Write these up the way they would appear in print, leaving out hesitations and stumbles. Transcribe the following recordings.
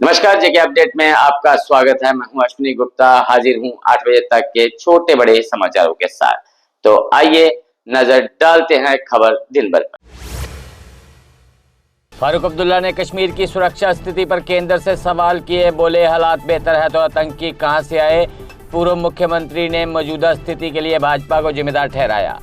नमस्कार, जेके अपडेट में आपका स्वागत है। मैं हूं अश्विनी गुप्ता, हाजिर हूं 8 बजे तक के छोटे बड़े समाचारों के साथ। तो आइए नजर डालते हैं खबर दिन भर पर। फारूक अब्दुल्ला ने कश्मीर की सुरक्षा स्थिति पर केंद्र से सवाल किए, बोले हालात बेहतर है तो आतंकी कहां से आए। पूर्व मुख्यमंत्री ने मौजूदा स्थिति के लिए भाजपा को जिम्मेदार ठहराया।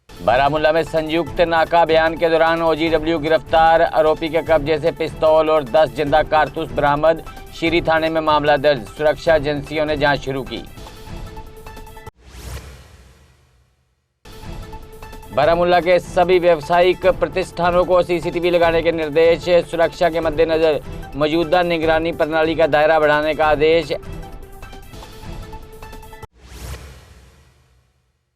बारामूला में संयुक्त नाका अभियान के दौरान ओजीडब्ल्यू गिरफ्तार, आरोपी के कब्जे से पिस्तौल और 10 जिंदा कारतूस बरामद। शीरी थाने में मामला दर्ज, सुरक्षा एजेंसियों ने जांच शुरू की। बारामूला के सभी व्यावसायिक प्रतिष्ठानों को सीसीटीवी लगाने के निर्देश, सुरक्षा के मद्देनजर मौजूदा निगरानी प्रणाली का दायरा बढ़ाने का आदेश।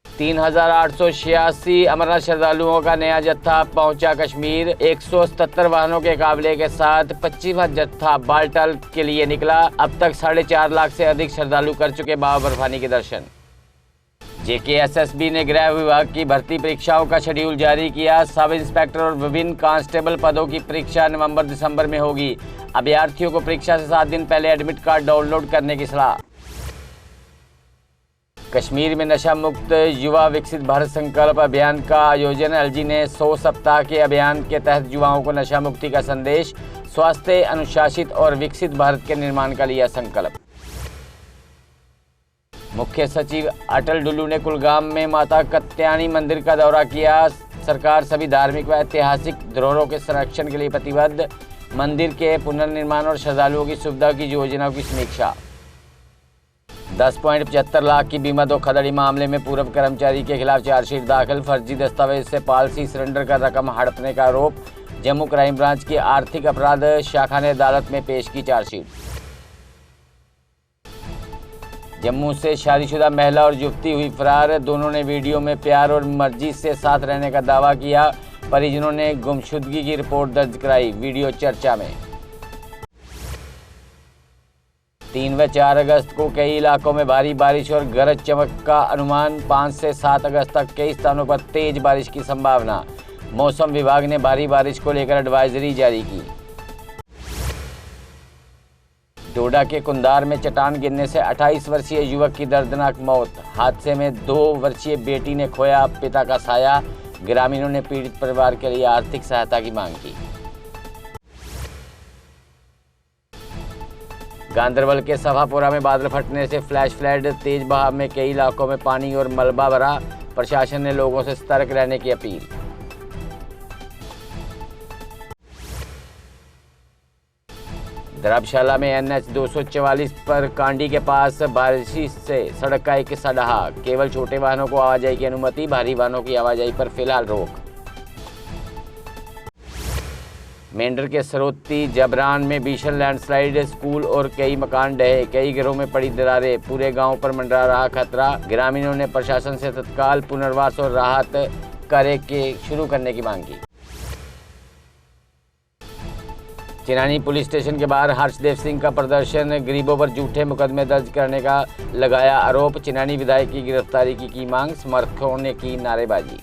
3886 अमरनाथ श्रद्धालुओं का नया जत्था पहुंचा कश्मीर। 177 वाहनों के काफिले के साथ 25वां जत्था बालटाल के लिए निकला। अब तक 4.5 लाख से अधिक श्रद्धालु कर चुके बाबा बर्फानी के दर्शन। जेकेएसएसबी ने गृह विभाग की भर्ती परीक्षाओं का शेड्यूल जारी किया। सब इंस्पेक्टर और विभिन्न कांस्टेबल पदों की परीक्षा नवंबर-दिसंबर में होगी। अभ्यर्थियों को परीक्षा से 7 दिन पहले एडमिट कार्ड डाउनलोड करने की सलाह। कश्मीर में नशा मुक्त युवा विकसित भारत संकल्प अभियान का आयोजन। एलजी ने 100 सप्ताह के अभियान के तहत युवाओं को नशा मुक्ति का संदेश, स्वास्थ्य, अनुशासित और विकसित भारत के निर्माण का लिया संकल्प। मुख्य सचिव अटल डुल्लू ने कुलगाम में माता कत्यानी मंदिर का दौरा किया। सरकार सभी धार्मिक व ऐतिहासिक धरोहरों के संरक्षण के लिए प्रतिबद्ध। मंदिर के पुनर्निर्माण और श्रद्धालुओं की सुविधा की योजनाओं की समीक्षा। 10.75 लाख की बीमा धोखाधड़ी मामले में पूर्व कर्मचारी के खिलाफ चार्जशीट दाखिल। फर्जी दस्तावेज से पॉलिसी सरेंडर कर रकम हड़पने का आरोप। जम्मू क्राइम ब्रांच की आर्थिक अपराध शाखा ने अदालत में पेश की चार्जशीट। जम्मू से शादीशुदा महिला और युवती हुई फरार। दोनों ने वीडियो में प्यार और मर्जी से साथ रहने का दावा किया। परिजनों ने गुमशुदगी की रिपोर्ट दर्ज कराई। वीडियो चर्चा में। 3 व 4 अगस्त को कई इलाकों में भारी बारिश और गरज चमक का अनुमान। 5 से 7 अगस्त तक कई स्थानों पर तेज बारिश की संभावना। मौसम विभाग ने भारी बारिश को लेकर एडवाइजरी जारी की। डोडा के कुंदार में चट्टान गिरने से 28 वर्षीय युवक की दर्दनाक मौत। हादसे में 2 वर्षीय बेटी ने खोया पिता का साया। ग्रामीणों ने पीड़ित परिवार के लिए आर्थिक सहायता की मांग की। गांदरबल के सफापुरा में बादल फटने से फ्लैश फ्लड, तेज बहाव में कई इलाकों में पानी और मलबा भरा। प्रशासन ने लोगों से सतर्क रहने की अपील। धर्मशाला में एनएच 244 पर कांडी के पास बारिश से सड़क का एक हिस्सा ढहा। केवल छोटे वाहनों को आवाजाही की अनुमति, भारी वाहनों की आवाजाही पर फिलहाल रोक। मेंढर के सरोती जबरान में भीषण लैंडस्लाइड, स्कूल और कई मकान ढहे। कई घरों में पड़ी दरारें, पूरे गांव पर मंडरा रहा खतरा। ग्रामीणों ने प्रशासन से तत्काल पुनर्वास और राहत कार्य के शुरू करने की मांग की। चिनानी पुलिस स्टेशन के बाहर हर्षदेव सिंह का प्रदर्शन, गरीबों पर झूठे मुकदमे दर्ज करने का लगाया आरोप। चिनानी विधायक की गिरफ्तारी की मांग, समर्थकों ने की नारेबाजी।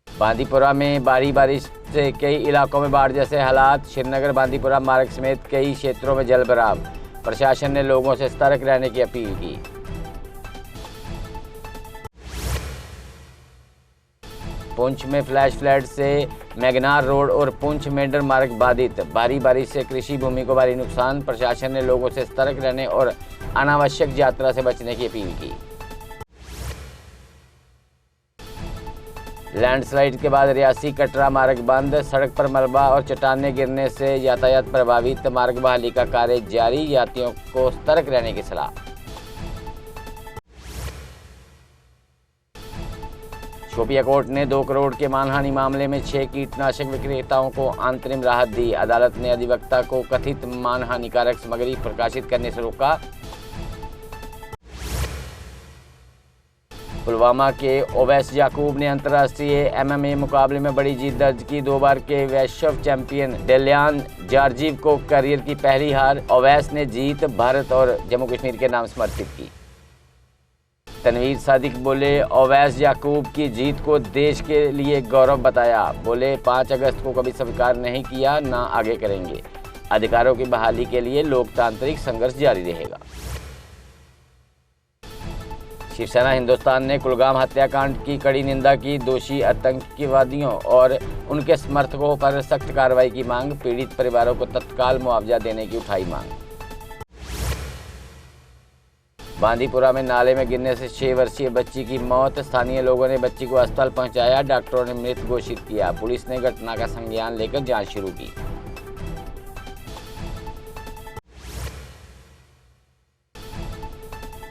बांदीपुरा में भारी बारिश से कई इलाकों में बाढ़ जैसे हालात। श्रीनगर बांदीपुरा मार्ग समेत कई क्षेत्रों में जलभराव। प्रशासन ने लोगों से सतर्क रहने की अपील की। पुंछ में फ्लैश फ्लड से मैगनार रोड और पुंछ मेंढर मार्ग बाधित। भारी बारिश से कृषि भूमि को भारी नुकसान। प्रशासन ने लोगों से सतर्क रहने और अनावश्यक यात्रा से बचने की अपील की। लैंडस्लाइड के बाद रियासी कटरा मार्ग बंद। सड़क पर मलबा और चट्टानें गिरने से यातायात प्रभावित। मार्ग बहाली का कार्य जारी। यात्रियों को सतर्क रहने की सलाह। शोपिया कोर्ट ने 2 करोड़ के मानहानि मामले में 6 कीटनाशक विक्रेताओं को अंतरिम राहत दी। अदालत ने अधिवक्ता को कथित मानहानिकारक सामग्री प्रकाशित करने से रोका। पुलवामा के ओवैस याकूब ने अंतर्राष्ट्रीय एमएमए मुकाबले में बड़ी जीत दर्ज की। 2 बार के वैश्व चैंपियन डेलियान जार्जीव को करियर की पहली हार। ओवैस ने जीत भारत और जम्मू कश्मीर के नाम समर्पित की। तनवीर सादिक बोले, ओवैस याकूब की जीत को देश के लिए गौरव बताया। बोले, 5 अगस्त को कभी स्वीकार नहीं किया, ना आगे करेंगे। अधिकारों की बहाली के लिए लोकतांत्रिक संघर्ष जारी रहेगा। शिवसेना हिंदुस्तान ने कुलगाम हत्याकांड की कड़ी निंदा की। दोषी आतंकवादियों और उनके समर्थकों पर सख्त कार्रवाई की मांग। पीड़ित परिवारों को तत्काल मुआवजा देने की उठाई मांग। बांदीपुरा में नाले में गिरने से 6 वर्षीय बच्ची की मौत। स्थानीय लोगों ने बच्ची को अस्पताल पहुंचाया, डॉक्टरों ने मृत घोषित किया। पुलिस ने घटना का संज्ञान लेकर जांच शुरू की।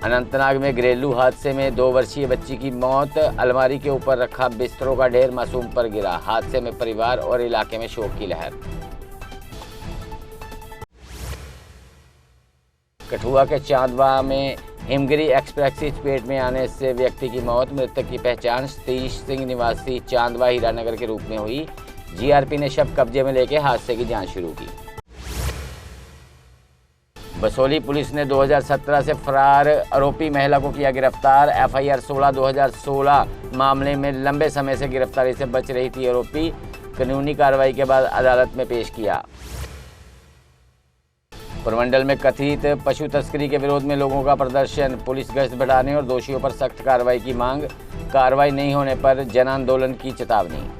अनंतनाग में घरेलू हादसे में 2 वर्षीय बच्ची की मौत। अलमारी के ऊपर रखा बिस्तरों का ढेर मासूम पर गिरा। हादसे में परिवार और इलाके में शोक की लहर। कठुआ के चांदवा में हिमगिरी एक्सप्रेस की चपेट में आने से व्यक्ति की मौत। मृतक की पहचान सतीश सिंह निवासी चांदवा हीरानगर के रूप में हुई। जीआरपी ने शव कब्जे में लेकर हादसे की जांच शुरू की। बसोली पुलिस ने 2017 से फरार आरोपी महिला को किया गिरफ्तार। एफआईआर 16/2016 मामले में लंबे समय से गिरफ्तारी से बच रही थी आरोपी। कानूनी कार्रवाई के बाद अदालत में पेश किया। पुरमंडल में कथित पशु तस्करी के विरोध में लोगों का प्रदर्शन। पुलिस गश्त बढ़ाने और दोषियों पर सख्त कार्रवाई की मांग। कार्रवाई नहीं होने पर जन आंदोलन की चेतावनी।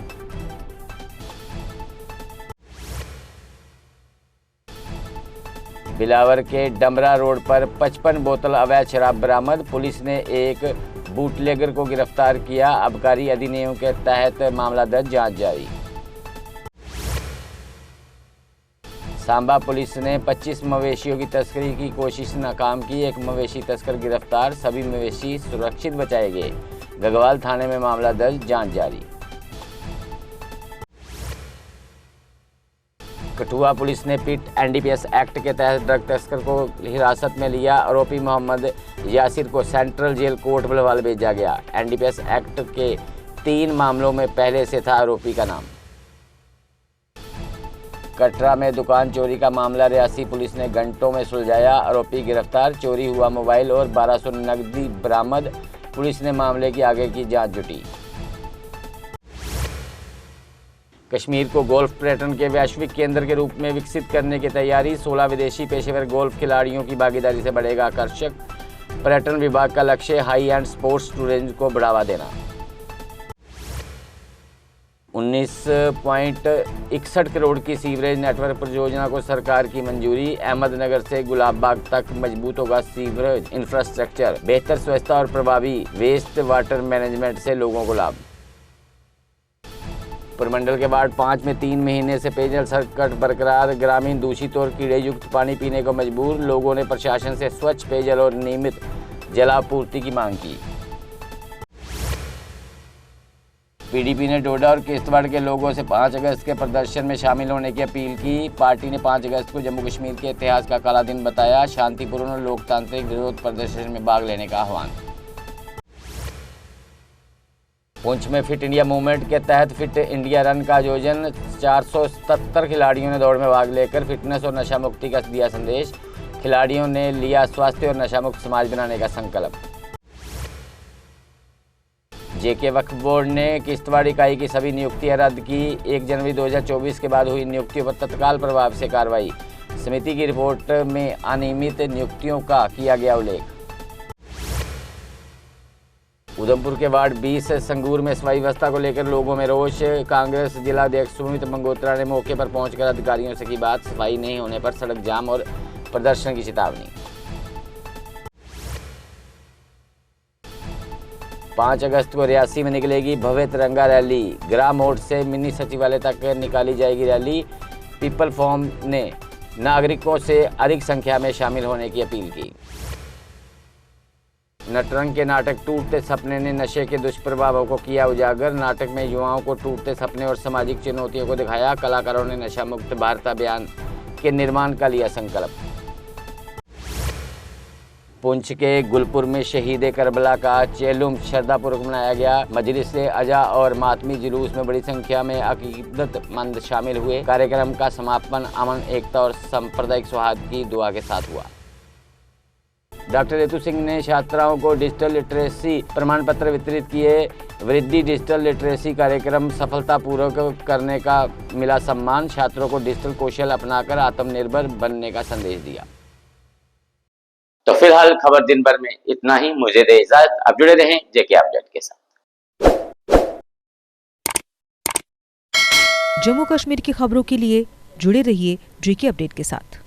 बिलावर के डमरा रोड पर 55 बोतल अवैध शराब बरामद। पुलिस ने एक बूटलेगर को गिरफ्तार किया। आबकारी अधिनियम के तहत मामला दर्ज, जांच जारी। सांबा पुलिस ने 25 मवेशियों की तस्करी की कोशिश नाकाम की। एक मवेशी तस्कर गिरफ्तार। सभी मवेशी सुरक्षित बचाए गए। गगवाल थाने में मामला दर्ज, जांच जारी। कठुआ पुलिस ने पिट एनडीपीएस एक्ट के तहत ड्रग तस्कर को हिरासत में लिया। आरोपी मोहम्मद यासिर को सेंट्रल जेल कोर्ट बलवाल भेजा गया। एनडीपीएस एक्ट के 3 मामलों में पहले से था आरोपी का नाम। कटरा में दुकान चोरी का मामला रियासी पुलिस ने घंटों में सुलझाया। आरोपी गिरफ्तार। चोरी हुआ मोबाइल और 1200 नकदी बरामद। पुलिस ने मामले की आगे की जांच जुटी। कश्मीर को गोल्फ पर्यटन के वैश्विक केंद्र के रूप में विकसित करने की तैयारी। 16 विदेशी पेशेवर गोल्फ खिलाड़ियों की भागीदारी से बढ़ेगा आकर्षक। पर्यटन विभाग का लक्ष्य हाई एंड स्पोर्ट्स टूरिज्म को बढ़ावा देना। 19.61 करोड़ की सीवरेज नेटवर्क परियोजना को सरकार की मंजूरी। अहमदनगर से गुलाबबाग तक मजबूत होगा सीवरेज इंफ्रास्ट्रक्चर। बेहतर स्वच्छता और प्रभावी वेस्ट वाटर मैनेजमेंट से लोगों को लाभ। पुरमंडल के वार्ड 5 में 3 महीने से पेयजल संकट बरकरार। ग्रामीण दूषित और कीड़े युक्त पानी पीने को मजबूर। लोगों ने प्रशासन से स्वच्छ पेयजल और नियमित जलापूर्ति की मांग की। पीडीपी ने डोडा और किश्तवाड़ के लोगों से 5 अगस्त के प्रदर्शन में शामिल होने की अपील की। पार्टी ने 5 अगस्त को जम्मू कश्मीर के इतिहास का काला दिन बताया। शांतिपूर्ण और लोकतांत्रिक विरोध प्रदर्शन में भाग लेने का आह्वान। पुंछ में फिट इंडिया मूवमेंट के तहत फिट इंडिया रन का आयोजन। 477 खिलाड़ियों ने दौड़ में भाग लेकर फिटनेस और नशा मुक्ति का दिया संदेश। खिलाड़ियों ने लिया स्वास्थ्य और नशा मुक्त समाज बनाने का संकल्प। जेके वक्फ बोर्ड ने किश्तवाड़ इकाई की सभी नियुक्तियां रद्द की। 1 जनवरी 2024 के बाद हुई नियुक्तियों पर तत्काल प्रभाव से कार्रवाई। समिति की रिपोर्ट में अनियमित नियुक्तियों का किया गया उल्लेख। उधमपुर के वार्ड 20 संगूर में सफाई व्यवस्था को लेकर लोगों में रोष। कांग्रेस जिला अध्यक्ष सुमित मंगोत्रा ने मौके पर पहुंचकर अधिकारियों से की बात। सफाई नहीं होने पर सड़क जाम और प्रदर्शन की चेतावनी। 5 अगस्त को रियासी में निकलेगी भव्य तिरंगा रैली। ग्राम मोड़ से मिनी सचिवालय तक निकाली जाएगी रैली। पीपल फॉर्म ने नागरिकों से अधिक संख्या में शामिल होने की अपील की। नटरंग के नाटक टूटते सपने ने नशे के दुष्प्रभावों को किया उजागर। नाटक में युवाओं को टूटते सपने और सामाजिक चुनौतियों को दिखाया। कलाकारों ने नशा मुक्त भारत अभियान के निर्माण का लिया संकल्प। पुंछ के गुलपुर में शहीद करबला का चेलुम श्रद्धापूर्वक मनाया गया। मजलिस अजा और मातमी जुलूस में बड़ी संख्या में अकीदतमंद शामिल हुए। कार्यक्रम का समापन अमन, एकता और सांप्रदायिक सौहार्द की दुआ के साथ हुआ। डॉक्टर रितु सिंह ने छात्राओं को डिजिटल लिटरेसी प्रमाण पत्र वितरित किए। वृद्धि डिजिटल लिटरेसी कार्यक्रम सफलतापूर्वक करने का मिला सम्मान। छात्रों को डिजिटल कौशल अपनाकर आत्मनिर्भर बनने का संदेश दिया। तो फिलहाल खबर दिन भर में इतना ही। मुझे दे इजाजत। अब जुड़े रहें जेके अपडेट के साथ। जम्मू कश्मीर की खबरों के लिए जुड़े रहिए जेके अपडेट के साथ।